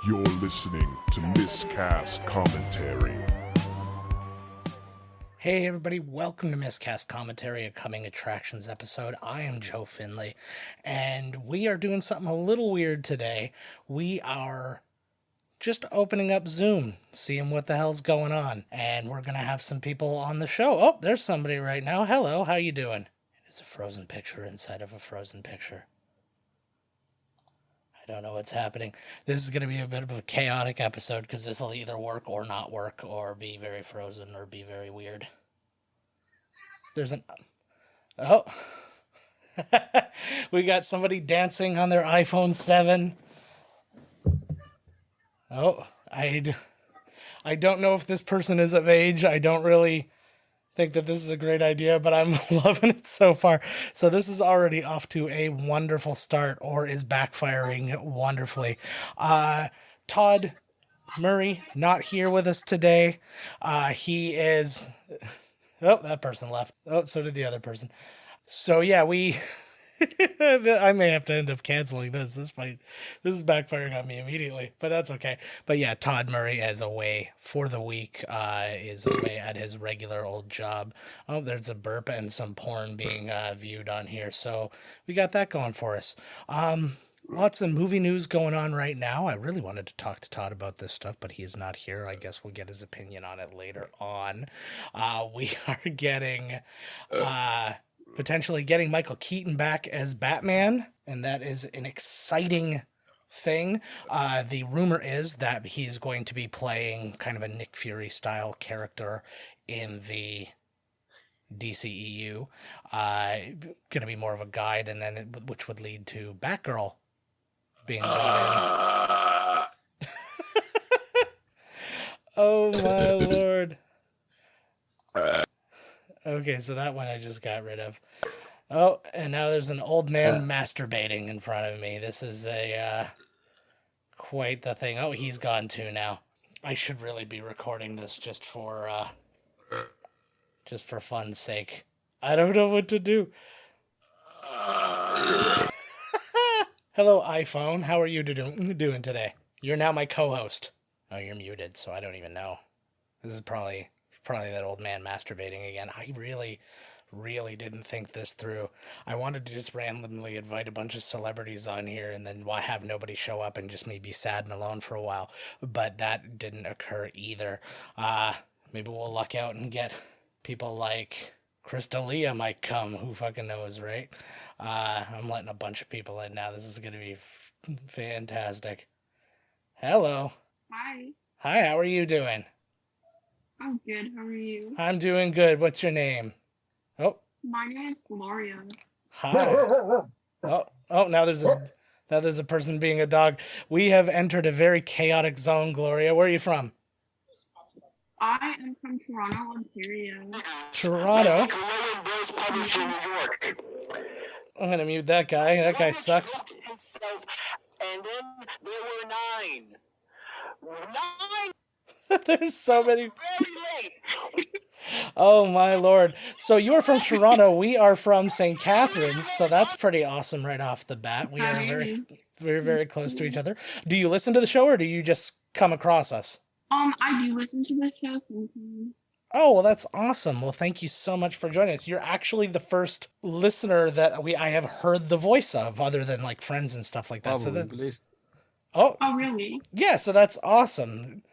You're listening to Miscast Commentary. Hey everybody, welcome to Miscast Commentary, a Coming Attractions episode. I am Joe Finley, and we are doing something a little weird today. We are just opening up Zoom, seeing what the hell's going on, and we're going to have some people on the show. Oh, there's somebody right now. Hello, how you doing? It is a frozen picture inside of a frozen picture. I don't know what's happening. This is going to be a bit of a chaotic episode because this will either work or not work or be very frozen or be very weird. There's an... Oh. We got somebody dancing on their iPhone 7. Oh, I don't know if this person is of age. I don't really think that this is a great idea, but I'm loving it so far. So this is already off to a wonderful start, or is backfiring wonderfully. Todd Murray, not here with us today. He is... Oh, that person left. Oh, so did the other person. So yeah, we... I may have to end up canceling this. This is backfiring on me immediately, but that's okay. But yeah, Todd Murray is away for the week, is away at his regular old job. Oh, there's a burp and some porn being viewed on here. So we got that going for us. Lots of movie news going on right now. I really wanted to talk to Todd about this stuff, but he is not here. I guess we'll get his opinion on it later on. We are getting... potentially getting Michael Keaton back as Batman, and that is an exciting thing. The rumor is that he's going to be playing kind of a Nick Fury style character in the DCEU. Going to be more of a guide, and then which would lead to Batgirl being brought in. Oh my lord. Okay, so that one I just got rid of. Oh, and now there's an old man masturbating in front of me. This is quite the thing. Oh, he's gone too now. I should really be recording this just for fun's sake. I don't know what to do. Hello, iPhone. How are you doing today? You're now my co-host. Oh, you're muted, so I don't even know. This is probably that old man masturbating again. I really didn't think this through. I wanted to just randomly invite a bunch of celebrities on here and then have nobody show up and just me be sad and alone for a while. But that didn't occur either. Maybe we'll luck out and get people like Crystalia might come. Who fucking knows, right? I'm letting a bunch of people in now. This is going to be fantastic. Hello. Hi. Hi, how are you doing? I'm good. How are you? I'm doing good. What's your name? Oh. My name is Gloria. Hi. Oh, now there's a person being a dog. We have entered a very chaotic zone, Gloria. Where are you from? I am from Toronto, Ontario. Toronto? I'm going to mute that guy. That guy sucks. And then there were nine. There's so many. Very late. Oh my lord. So you're from Toronto. We are from St. Catharines, so that's pretty awesome right off the bat. We're very close to each other. Do you listen to the show or do you just come across us? I do listen to the show sometimes. Oh, well, that's awesome. Well, thank you so much for joining us. You're actually the first listener that I have heard the voice of, other than like friends and stuff like that. Oh, really? Yeah, so that's awesome.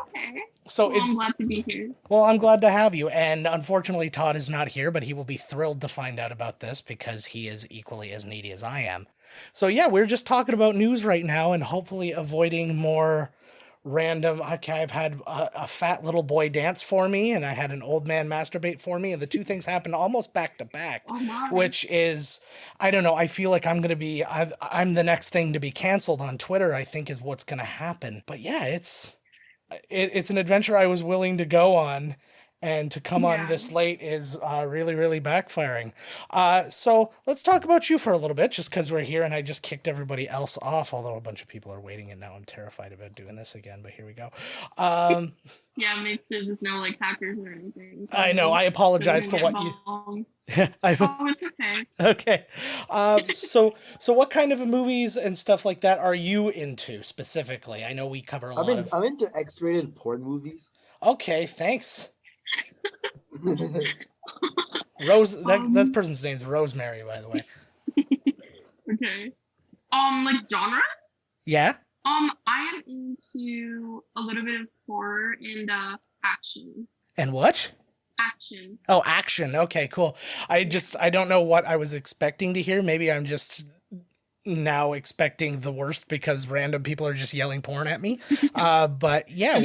Okay. So I'm glad to be here. Well, I'm glad to have you. And unfortunately, Todd is not here, but he will be thrilled to find out about this because he is equally as needy as I am. So yeah, we're just talking about news right now and hopefully avoiding more random. Okay, I've had a fat little boy dance for me and I had an old man masturbate for me. And the two things happened almost back to back, which is, I don't know. I feel like I'm the next thing to be canceled on Twitter, I think is what's going to happen. But yeah, it's an adventure I was willing to go on, and to come on this late is really, really backfiring. So let's talk about you for a little bit, just because we're here and I just kicked everybody else off, although a bunch of people are waiting and now I'm terrified about doing this again, but here we go. Yeah, make sure there's no like hackers or anything. I know, I apologize for what you... Oh, it's okay. Okay. So what kind of movies and stuff like that are you into specifically? I know we cover a lot of... I'm into X-rated porn movies. Okay, thanks. Rose, that person's name's Rosemary, by the way. Okay. Like genre? Yeah? I am into a little bit of horror and action. And what? Action. Oh, action. Okay, cool. I don't know what I was expecting to hear. Maybe I'm just now expecting the worst because random people are just yelling porn at me. But yeah,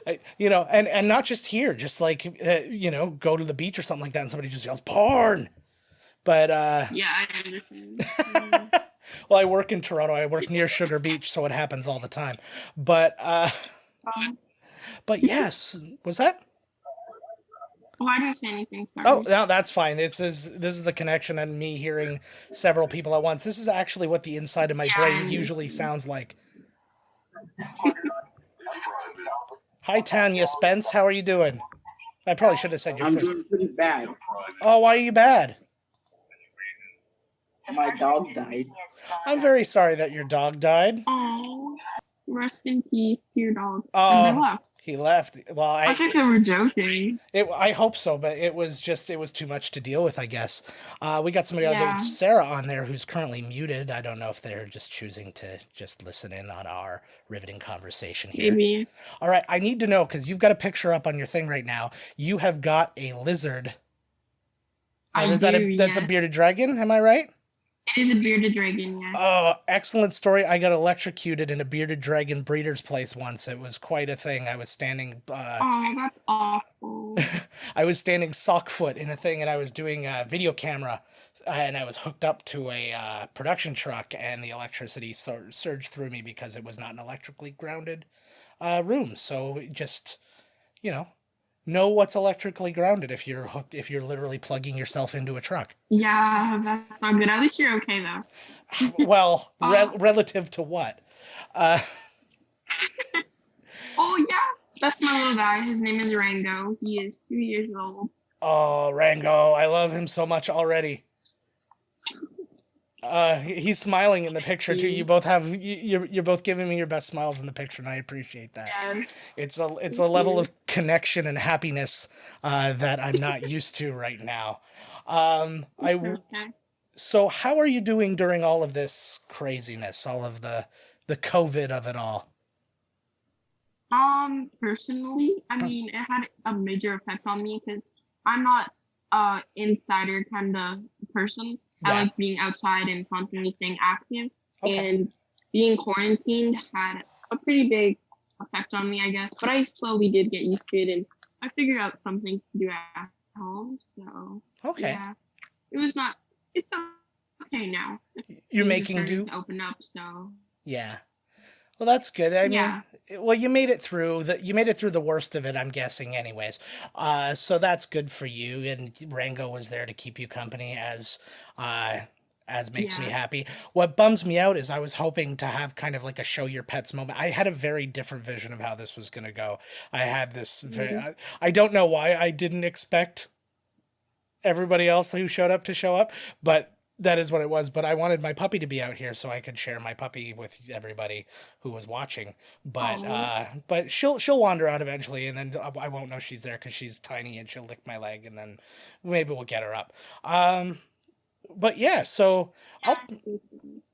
and not just here, just like, go to the beach or something like that and somebody just yells porn. But yeah, I understand. well, I work in Toronto. I work near Sugar Beach, so it happens all the time. But yes, was that? Oh, I didn't say anything. Sorry. Oh, no, that's fine. This is the connection and me hearing several people at once. This is actually what the inside of my brain usually sounds like. Hi, Tanya Spence. How are you doing? I probably should have said your first. I'm doing pretty bad. Oh, why are you bad? My dog died. I'm very sorry that your dog died. Oh, rest in peace to your dog. Oh, he left. Well, I think they were joking. I hope so, but it was too much to deal with, I guess. We got somebody named Sarah on there who's currently muted. I don't know if they're just choosing to just listen in on our riveting conversation here. Maybe. All right, I need to know, because you've got a picture up on your thing right now. You have got a lizard. That's a bearded dragon, am I right? It is a bearded dragon, yeah. Oh, excellent story. I got electrocuted in a bearded dragon breeder's place once. It was quite a thing. I was standing... oh, that's awful. I was standing sock foot in a thing, and I was doing a video camera, and I was hooked up to a production truck, and the electricity surged through me because it was not an electrically grounded room. So just, know what's electrically grounded if you're literally plugging yourself into a truck. Yeah, that's not good. At least you're okay, though. Well, relative to what? Oh, yeah. That's my little guy. His name is Rango. He is 2 years old. Oh, Rango. I love him so much already. He's smiling in the picture too. You both have you're both giving me your best smiles in the picture, and I appreciate that. Yes. It's a level of connection and happiness that I'm not used to right now. So how are you doing during all of this craziness, all of the COVID of it all? Personally, I mean, it had a major effect on me because I'm not insider kind of person. Yeah. I like being outside and constantly staying active. Okay. And being quarantined had a pretty big effect on me, I guess. But I slowly did get used to it, and I figured out some things to do at home. So okay, yeah, it's okay now. You're making do. To open up, so yeah. Well, that's good. I mean, well, you made it through the worst of it, I'm guessing, anyways. So that's good for you. And Rango was there to keep you company, as makes me happy. What bums me out is I was hoping to have kind of like a show your pets moment. I had a very different vision of how this was going to go. I had this I don't know why I didn't expect everybody else who showed up to show up, but that is what it was. But I wanted my puppy to be out here so I could share my puppy with everybody who was watching. But she'll wander out eventually, and then I won't know she's there because she's tiny, and she'll lick my leg, and then maybe we'll get her up. But yeah, so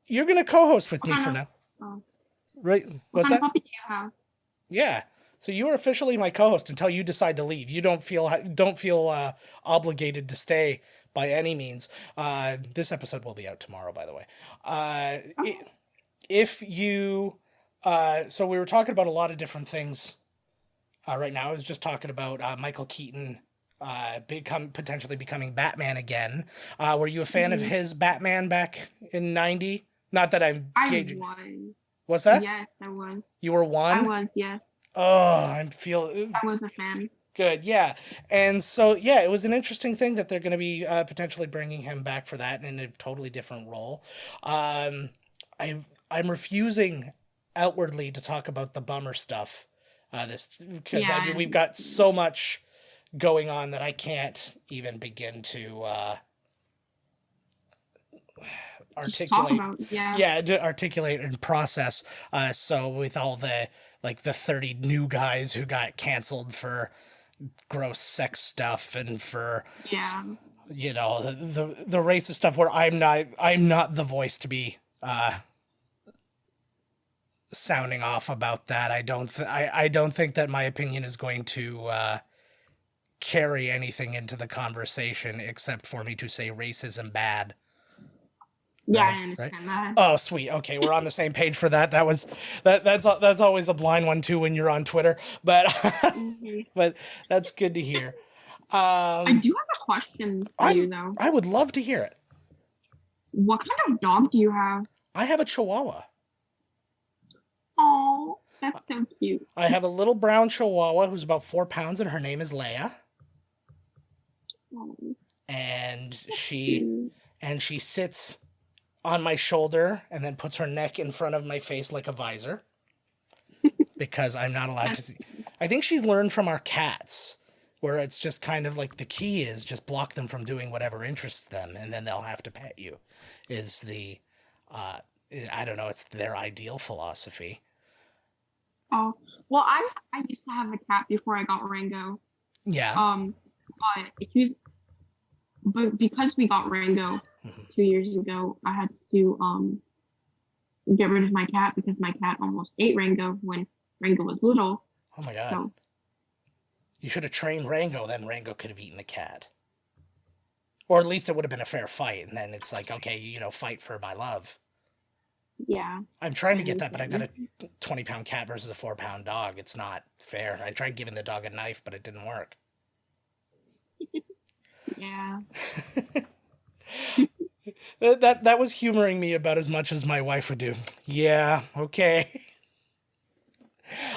you're gonna co-host with me for now, right? What's that? Puppy do you have? Yeah. So you are officially my co-host until you decide to leave. You don't feel obligated to stay by any means. This episode will be out tomorrow, by the way. If you, so we were talking about a lot of different things right now. I was just talking about Michael Keaton potentially becoming Batman again. Were you a fan of his Batman back in '90? Not that I'm gauging. I was. What's that? Yes, I was. You were one? I was, yes. Oh, I'm feeling I was a fan. good. Yeah. And so, yeah, it was an interesting thing that they're going to be potentially bringing him back for that in a totally different role. Um, I'm refusing outwardly to talk about the bummer stuff. This because I Yeah. mean we've got so much going on that I can't even begin to Just talk articulate. about, yeah. Yeah, to articulate and process. So with all the like the 30 new guys who got canceled for gross sex stuff and for Yeah. the racist stuff where I'm not the voice to be sounding off about that. I don't think that my opinion is going to carry anything into the conversation except for me to say racism bad. Yeah, Right, I understand right. that. Oh, sweet. Okay, we're on the same page for that. That's always a blind one too when you're on Twitter, but Mhm. but that's good to hear. I do have a question for you, though. I would love to hear it. What kind of dog do you have? I have a Chihuahua. Oh, that's so cute. I have a little brown Chihuahua who's about 4 pounds, and her name is Leia. Oh, And cute. she sits on my shoulder and then puts her neck in front of my face like a visor because I'm not allowed to see. I think she's learned from our cats, where it's just kind of like the key is just block them from doing whatever interests them, and then they'll have to pet you. Is the I don't know, it's their ideal philosophy. Oh, well, I used to have a cat before I got Rango. Yeah. But because we got Rango Mhm. 2 years ago, I had to get rid of my cat because my cat almost ate Rango when Rango was little. Oh my god. So You should have trained Rango, then Rango could have eaten the cat. Or at least it would have been a fair fight, and then it's like, okay, fight for my love. yeah, I'm trying to get that, but I've got a 20-pound cat versus a 4-pound dog. It's not fair. I tried giving the dog a knife, but it didn't work. yeah. That was humoring me about as much as my wife would do. Yeah, okay.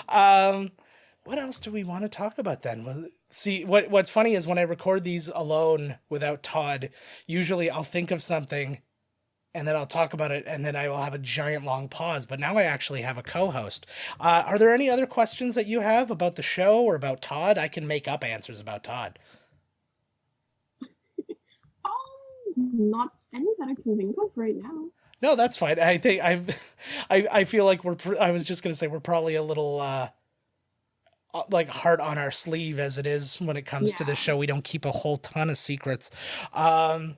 What else do we want to talk about then? Well, see, what's funny is when I record these alone without Todd, usually I'll think of something and then I'll talk about it and then I will have a giant long pause. But now I actually have a co-host. Are there any other questions that you have about the show or about Todd? I can make up answers about Todd. Not any that I can think of right now. No, that's fine. I think I feel like I was just going to say we're probably a little like heart on our sleeve as it is when it comes to this show. We don't keep a whole ton of secrets. But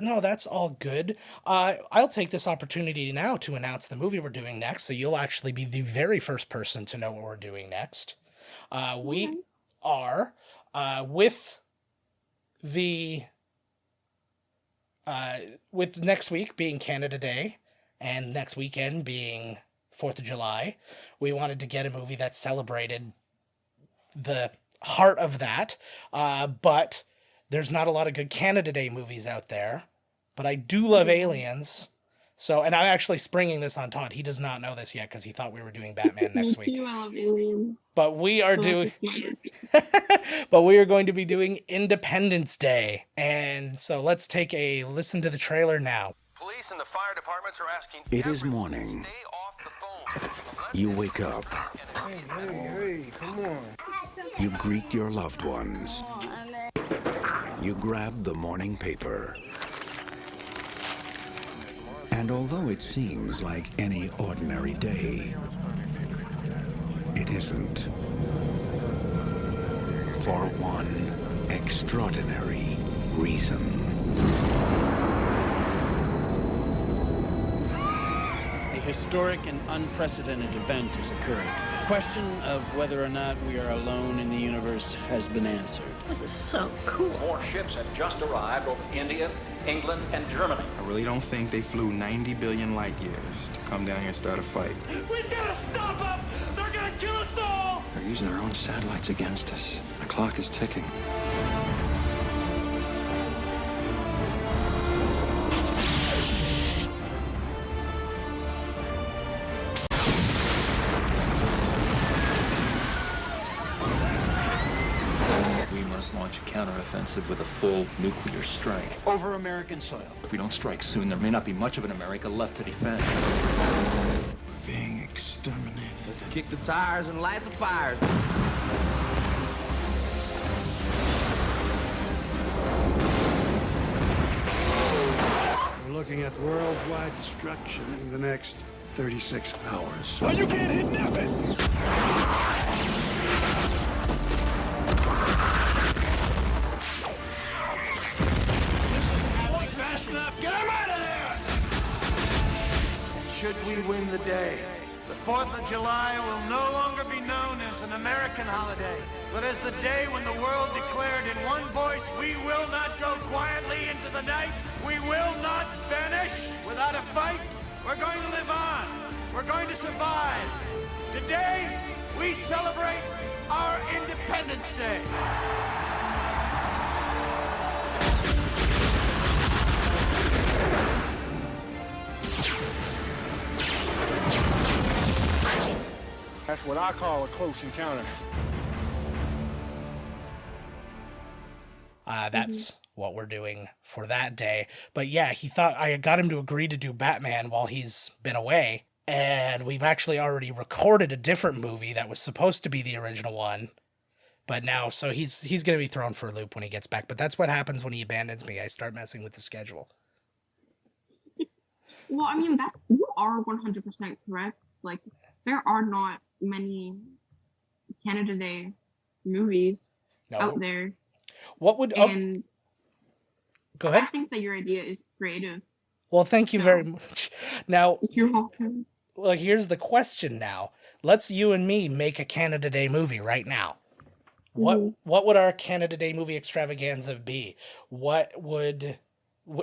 no, that's all good. I'll take this opportunity now to announce the movie we're doing next. So you'll actually be the very first person to know what we're doing next. We are with next week being Canada Day and next weekend being 4th of July, we wanted to get a movie that celebrated the heart of that. But there's not a lot of good Canada Day movies out there. But I do love Aliens. So, and I'm actually springing this on Todd. He does not know this yet because he thought we were doing Batman next week. Me too, I love Aliens. But we are So doing... that's but we are going to be doing Independence Day. And so let's take a listen to the trailer now. Police and the fire departments are asking. It is everyone morning. to Stay off the phone. You wake up. Hey, come on. You greet your loved ones. You grab the morning paper. And although it seems like any ordinary day, it isn't. For one extraordinary reason. A historic and unprecedented event has occurred. The question of whether or not we are alone in the universe has been answered. This is so cool. More ships have just arrived over India, England, and Germany. I really don't think they flew 90 billion light years to come down here and start a fight. We gotta stop them! They're gonna kill us all! They're using our own satellites against us. The clock is ticking. counteroffensive with a full nuclear strike. Over American soil. If we don't strike soon, there may not be much of an America left to defend. We're being exterminated. Let's kick the tires and light the fires. We're looking at worldwide destruction in the next 36 hours. Oh, you can't hit nothing! Fast enough, get him out of there! Should we win the day, The 4th of July will no longer be known as an American holiday, but as the day when the world declared in one voice, we will not go quietly into the night, we will not vanish without a fight, we're going to live on, we're going to survive. Today, we celebrate our Independence Day. That's what I call a close encounter. That's what we're doing for that day. But yeah, he thought I got him to agree to do Batman while he's been away. And we've actually already recorded a different movie that was supposed to be the original one. But now, so he's going to be thrown for a loop when he gets back. But that's what happens when he abandons me. I start messing with the schedule. Well, I mean, that you are 100% correct. Like, there are not many Canada Day movies out there. What would... And go ahead. I think that your idea is creative. Well, thank you very much. Now... You're welcome. Well, here's the question now. Let's you and me make a Canada Day movie right now. What would our Canada Day movie extravaganza be? What would...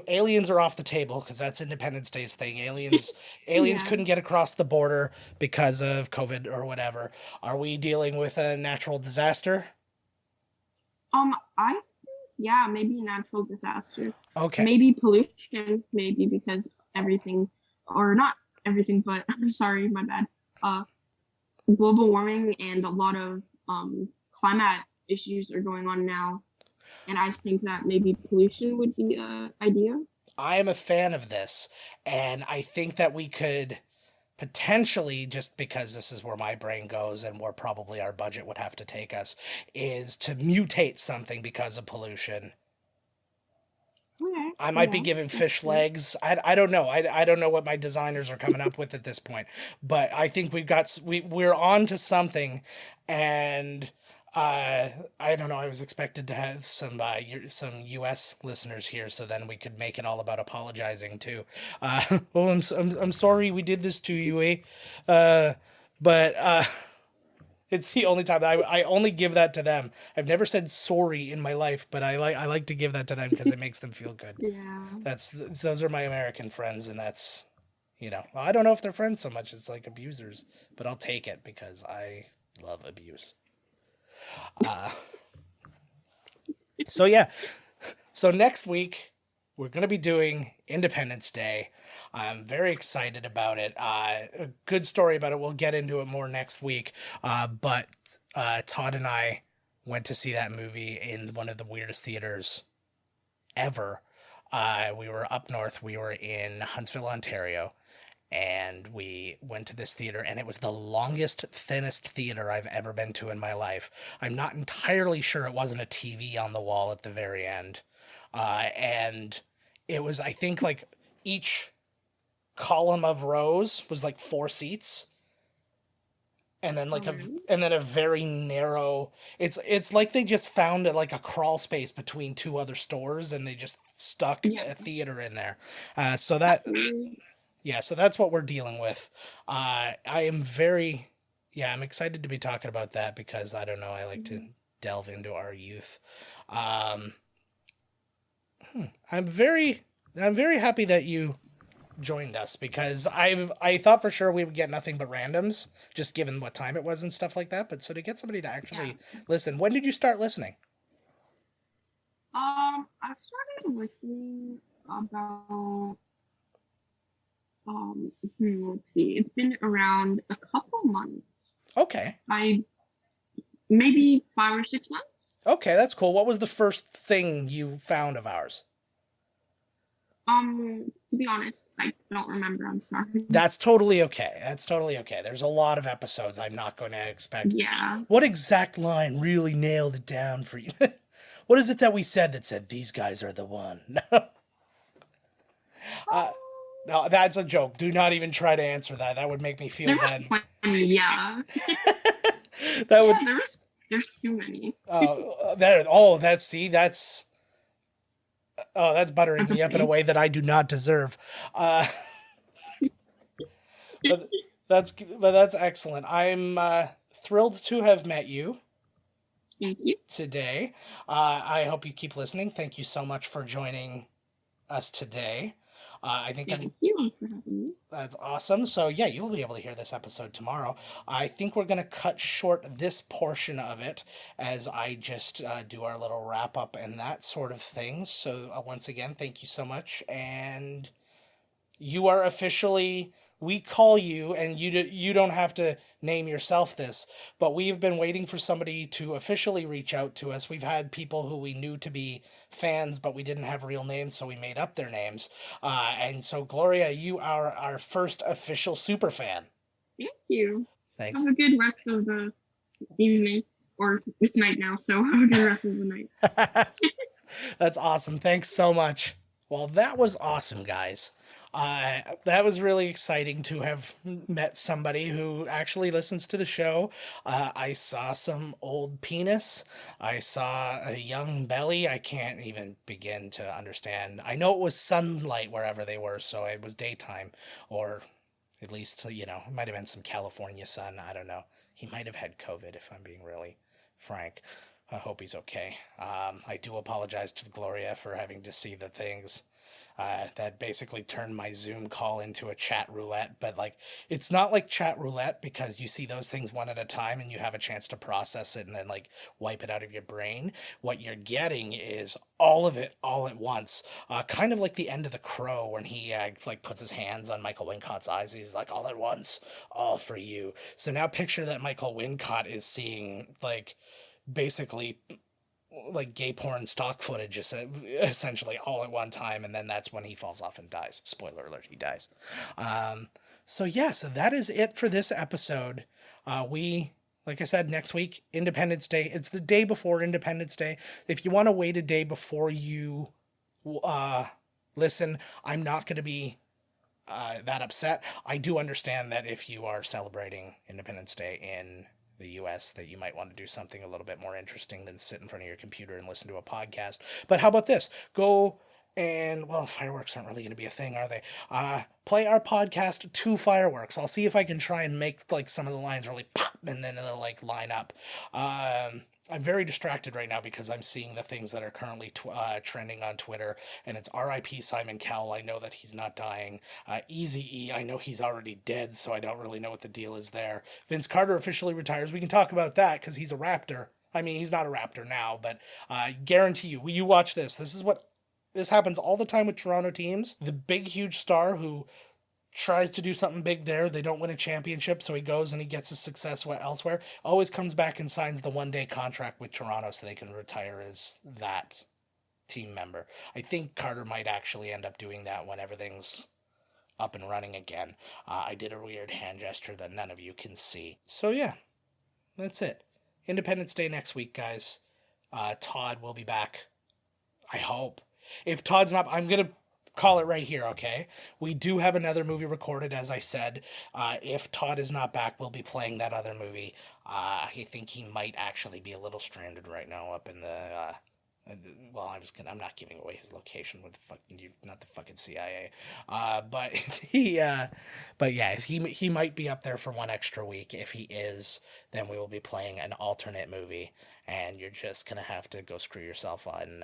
Aliens are off the table because that's Independence Day's thing. Aliens couldn't get across the border because of COVID or whatever. Are we dealing with a natural disaster? Maybe a natural disaster. Okay. Maybe pollution, maybe because everything, or not everything, but I'm sorry, my bad. Global warming and a lot of climate issues are going on now. And I think that maybe pollution would be an idea. I am a fan of this, and I think that we could potentially, just because this is where my brain goes and where probably our budget would have to take us, is to mutate something because of pollution. Okay. I might be giving fish legs. I don't know. I don't know what my designers are coming up with at this point, but I think we're on to something, and... I don't know. I was expected to have some U.S. listeners here, so then we could make it all about apologizing too. I'm sorry we did this to you, but it's the only time I only give that to them. I've never said sorry in my life, but I like to give that to them because it makes them feel good. Yeah. Those are my American friends, and that's, I don't know if they're friends so much. It's like abusers, but I'll take it because I love abuse. So next week we're going to be doing Independence Day. I'm very excited about it. A good story about it. We'll get into it more next week. But Todd and I went to see that movie in one of the weirdest theaters ever. We were up north. We were in Huntsville, Ontario. And we went to this theater, and it was the longest, thinnest theater I've ever been to in my life. I'm not entirely sure it wasn't a TV on the wall at the very end. And it was, I think, like each column of rows was like 4 seats. And then a very narrow, it's like they just found like a crawl space between 2 other stores, and they just stuck a theater in there. So that's what we're dealing with. I'm excited to be talking about that because I don't know, I like to delve into our youth. I'm very happy that you joined us because I thought for sure we would get nothing but randoms, just given what time it was and stuff like that. But so to get somebody to actually listen, when did you start listening? I started listening about let's see. It's been around a couple months. Okay. Maybe 5 or 6 months. Okay, that's cool. What was the first thing you found of ours? To be honest, I don't remember. I'm sorry. That's totally okay. That's totally okay. There's a lot of episodes I'm not going to expect. Yeah. What exact line really nailed it down for you? What is it that we said that said these guys are the one? No, that's a joke. Do not even try to answer that. That would make me feel bad. Funny, yeah. That would. There's too many. That's buttering me up in a way that I do not deserve. But that's excellent. I'm thrilled to have met you. Thank you. Today. I hope you keep listening. Thank you so much for joining us today. Thank you for having me. That's awesome. So yeah, you'll be able to hear this episode tomorrow. I think we're going to cut short this portion of it as I just do our little wrap up and that sort of thing. So once again, thank you so much. And you are officially, we call you, and you don't have to name yourself this, but we've been waiting for somebody to officially reach out to us. We've had people who we knew to be fans, but we didn't have real names, so we made up their names. And so, Gloria, you are our first official super fan. Thank you. Thanks. Have a good rest of the evening, or this night now, so have a good rest of the night. That's awesome. Thanks so much. Well, that was awesome, guys. That was really exciting to have met somebody who actually listens to the show. I saw some old penis. I saw a young belly. I can't even begin to understand. I know it was sunlight wherever they were, so it was daytime, or at least, it might have been some California sun. I don't know. He might have had COVID, if I'm being really frank. I hope he's okay. I do apologize to Gloria for having to see the things. That basically turned my Zoom call into a chat roulette, but it's not like chat roulette because you see those things one at a time and you have a chance to process it and then wipe it out of your brain. What you're getting is all of it all at once, kind of like the end of The Crow when he puts his hands on Michael Wincott's eyes. He's like, all at once, all for you. So now picture that Michael Wincott is seeing basically gay porn stock footage essentially all at one time, and then that's when he falls off and dies. Spoiler alert, he dies. So that is it for this episode. Like I said, next week, Independence Day. It's the day before Independence Day. If you want to wait a day before you listen, I'm not going to be that upset. I do understand that if you are celebrating Independence Day in the US, that you might want to do something a little bit more interesting than sit in front of your computer and listen to a podcast. But how about this? Go and, fireworks aren't really going to be a thing, are they? Play our podcast to fireworks. I'll see if I can try and make some of the lines really pop and then it'll line up. I'm very distracted right now because I'm seeing the things that are currently trending on Twitter, and it's R.I.P. Simon Cowell. I know that he's not dying. Eazy-E, I know he's already dead, so I don't really know what the deal is there. Vince Carter officially retires. We can talk about that because he's a Raptor. I mean, he's not a Raptor now, but I guarantee you, you watch this. This happens all the time with Toronto teams. The big, huge star who tries to do something big there, they don't win a championship, so he goes and he gets his success elsewhere, always comes back and signs the one-day contract with Toronto so they can retire as that team member. I think Carter might actually end up doing that when everything's up and running again. I did a weird hand gesture that none of you can see. So yeah, that's it. Independence Day next week, guys. Todd will be back. I hope. If Todd's not, I'm going to call it right here, okay? We do have another movie recorded, as I said. If Todd is not back, we'll be playing that other movie. I think he might actually be a little stranded right now up in the... I'm not giving away his location with not the fucking CIA. But he might be up there for one extra week. If he is, then we will be playing an alternate movie, and you're just gonna have to go screw yourself on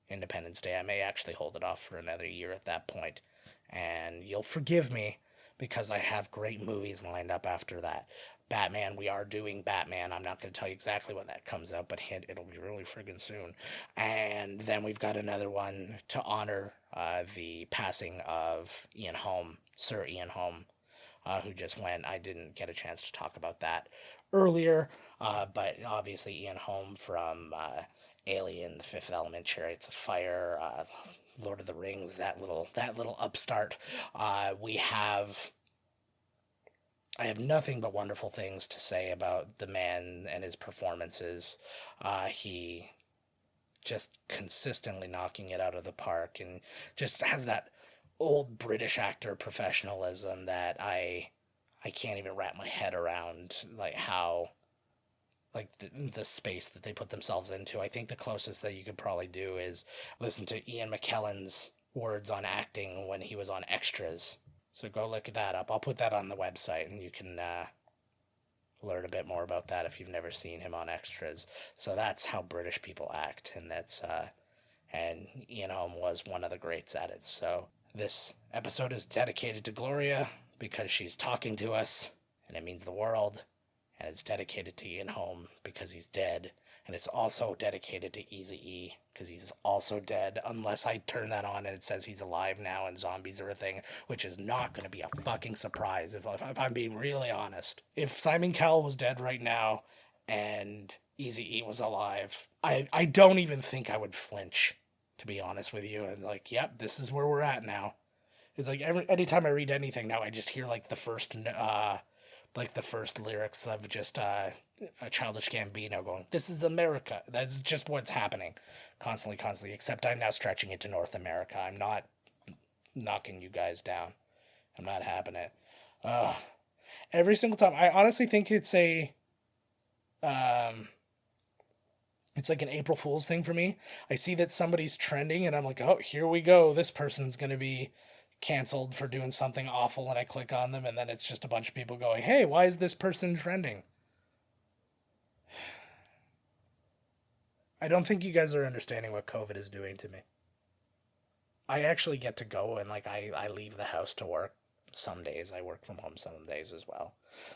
Independence Day. I may actually hold it off for another year at that point, and you'll forgive me because I have great movies lined up after that. Batman, we are doing Batman. I'm not going to tell you exactly when that comes out, but it'll be really friggin' soon. And then we've got another one to honor the passing of Ian Holm, Sir Ian Holm, who just went. I didn't get a chance to talk about that earlier, but obviously Ian Holm from Alien, The Fifth Element, Chariots of Fire, Lord of the Rings, that little upstart. I have nothing but wonderful things to say about the man and his performances. He just consistently knocking it out of the park, and just has that old British actor professionalism that I can't even wrap my head around, like how, like the space that they put themselves into. I think the closest that you could probably do is listen to Ian McKellen's words on acting when he was on Extras. So go look that up. I'll put that on the website, and you can learn a bit more about that if you've never seen him on Extras. So that's how British people act, and that's and Ian Holm was one of the greats at it. So this episode is dedicated to Gloria because she's talking to us, and it means the world. And it's dedicated to Ian Holm because he's dead. And it's also dedicated to Eazy-E because he's also dead, unless I turn that on and it says he's alive now and zombies are a thing, which is not going to be a fucking surprise if I'm being really honest. If Simon Cowell was dead right now and Eazy-E was alive, I don't even think I would flinch, to be honest with you. And like, yep, this is where we're at now. It's like anytime I read anything now, I just hear like the first lyrics of just a Childish Gambino going, "This is America." That's just what's happening constantly, except I'm now stretching it to North America. I'm not knocking you guys down. I'm not having it. Every single time. I honestly think it's like an April Fool's thing for me. I see that somebody's trending and I'm like, oh, here we go. This person's going to be canceled for doing something awful, and I click on them, and then it's just a bunch of people going, hey, why is this person trending? I don't think you guys are understanding what COVID is doing to me. I actually get to go, and like I leave the house to work some days. I work from home some days as well.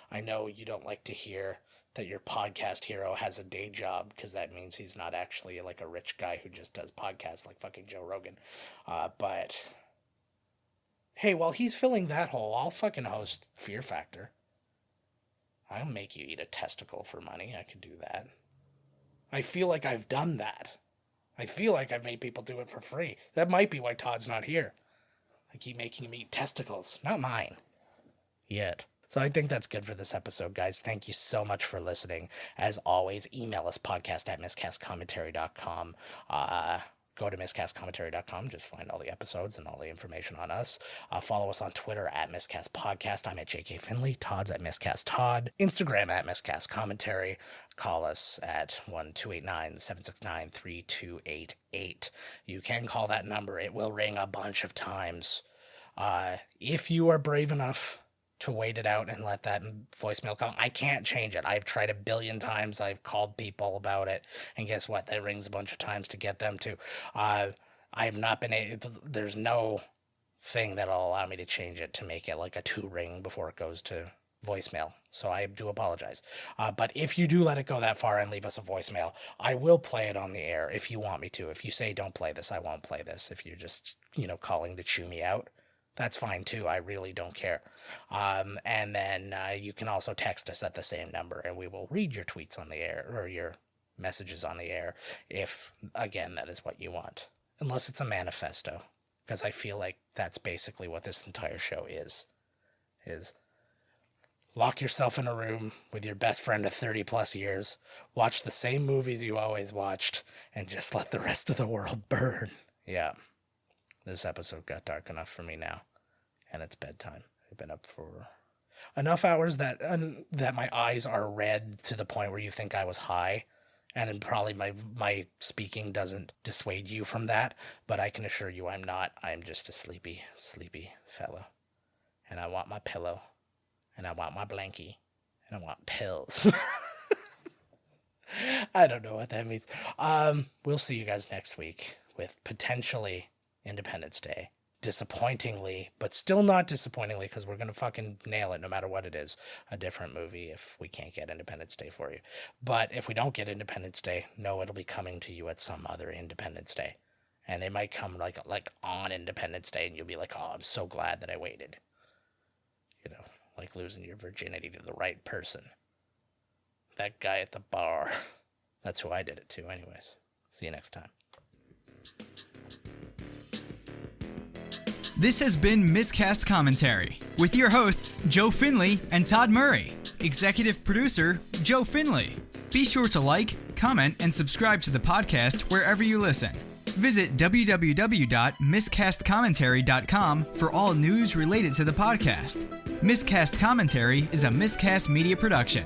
I know you don't like to hear that your podcast hero has a day job, because that means he's not actually like a rich guy who just does podcasts like fucking Joe Rogan. But hey, while he's filling that hole, I'll fucking host Fear Factor. I'll make you eat a testicle for money. I could do that. I feel like I've done that. I feel like I've made people do it for free. That might be why Todd's not here. I keep making him eat testicles. Not mine. Yet. So I think that's good for this episode, guys. Thank you so much for listening. As always, email us, podcast@miscastcommentary.com. Go to miscastcommentary.com. Just find all the episodes and all the information on us. Follow us on Twitter @miscastpodcast. I'm at JK Finley. Todd's at miscasttodd. Instagram @miscastcommentary. Call us at 1-289-769-3288. You can call that number. It will ring a bunch of times. If you are brave enough to wait it out and let that voicemail come. I can't change it. I've tried 1 billion times. I've called people about it. And guess what? That rings a bunch of times to get them to. I have not been able, there's no thing that'll allow me to change it to make it like a 2 ring before it goes to voicemail. So I do apologize. But if you do let it go that far and leave us a voicemail, I will play it on the air if you want me to. If you say don't play this, I won't play this. If you're just, calling to chew me out, that's fine too. I really don't care. And then you can also text us at the same number, and we will read your tweets on the air, or your messages on the air, if, again, that is what you want. Unless it's a manifesto, because I feel like that's basically what this entire show is lock yourself in a room with your best friend of 30 plus years, watch the same movies you always watched, and just let the rest of the world burn. Yeah. This episode got dark enough for me now, and it's bedtime. I've been up for enough hours that my eyes are red to the point where you think I was high, and then probably my speaking doesn't dissuade you from that, but I can assure you I'm not. I'm just a sleepy fellow, and I want my pillow, and I want my blankie, and I want pills. I don't know what that means. We'll see you guys next week with potentially Independence Day. Disappointingly, but still not disappointingly, because we're going to fucking nail it no matter what it is. A different movie if we can't get Independence Day for you. But if we don't get Independence Day, no, it'll be coming to you at some other Independence Day. And they might come like on Independence Day, and you'll be like, oh, I'm so glad that I waited. Like losing your virginity to the right person. That guy at the bar. That's who I did it to anyways. See you next time. This has been Miscast Commentary with your hosts, Joe Finley and Todd Murray. Executive producer, Joe Finley. Be sure to like, comment, and subscribe to the podcast wherever you listen. Visit www.miscastcommentary.com for all news related to the podcast. Miscast Commentary is a Miscast Media production.